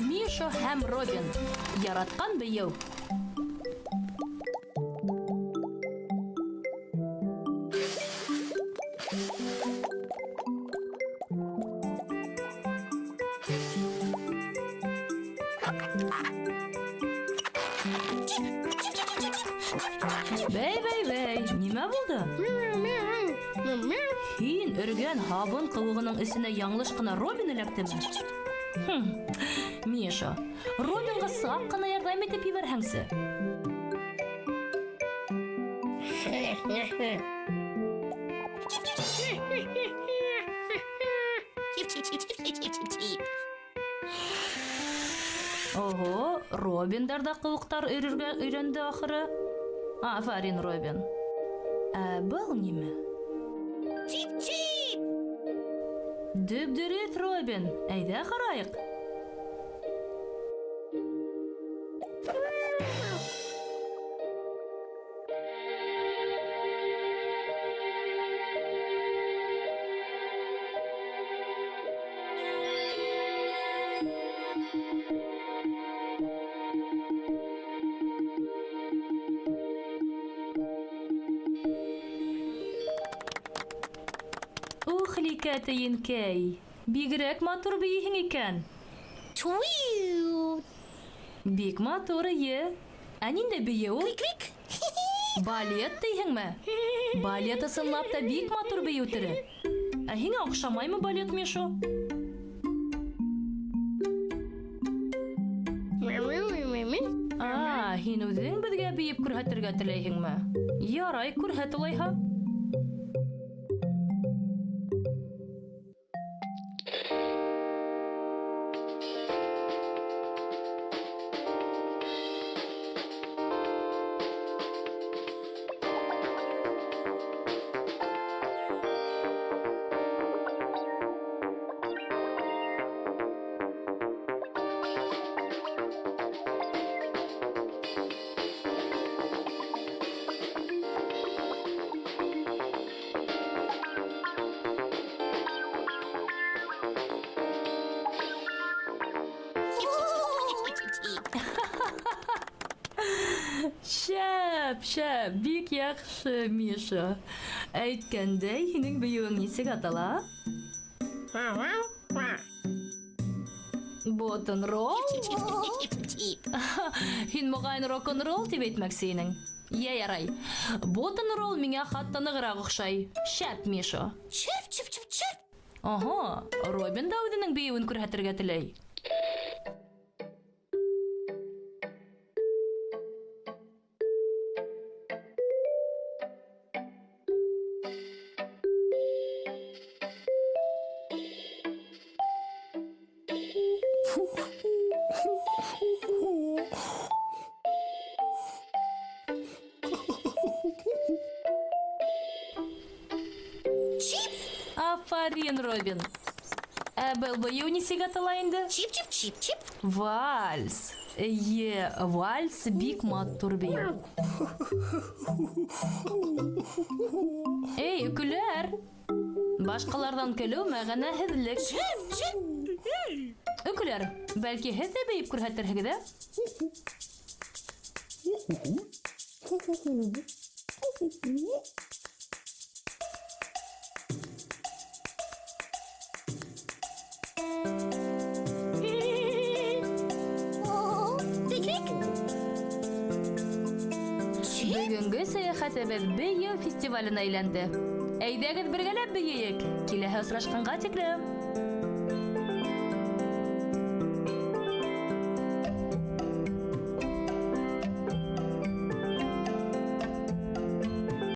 Миша һәм Робин. Яратҡан бейеү. Бәй, нимә булды? Һин өргән һабын ҡыуығының эсенә яңлыш ҡына Робин эләктеме? Миша, Робинға саҡ ҡына ярҙам итеп ебәрһәңсе. Ого, Робиндар да ҡыуыҡтар өрөргә өйрәнде ахыры. Афарин, Робин. Ә был нимә? Дөп-дөрөҫ, Робин. Әйҙә ҡарайыҡ. Кәтейенкәй, бигерәк матур бейеһең икән. Бик матур, ие. Ә ниндәй бейеү? Балет тейһеңме? Балет ысынлап та бик матур бейеү төре. Ә һиңә оҡшамаймы балет, Миша? Һин үҙең беҙгә бейеп күрһәтергә теләйһеңме? Ярай, күрһәт улайһа. Шәп, бик яҡшы, Миша. Әйткәндәй, һинең бейеүең нисек атала? Ботн-ролл? Һин моғайын рок-н-ролл тип әйтмәксе инең. Ярай. Ботн-ролл миңә хатта нығыраҡ оҡшай. Шәп, Миша. Чырп. Ага, Робин да үҙенең бейеүен күрһәтергә теләй. Афарин, Робин. Ә был бейеү нисек атала инде? Чип. Вальс. Вальс бик матур бейеү. Эй, өкөләр. Башҡаларҙан көлөү мәғәнәһеҙлек. Өкөләр, бәлки һеҙ ҙә бейеп күрһәтерһегеҙ, ә? Бөгөнгө сәйәхәтебеҙ бейеү фестиваленә әйләнде. Әйҙәгеҙ бергәләп бейейек. Киләһе осрашҡанға тиклем.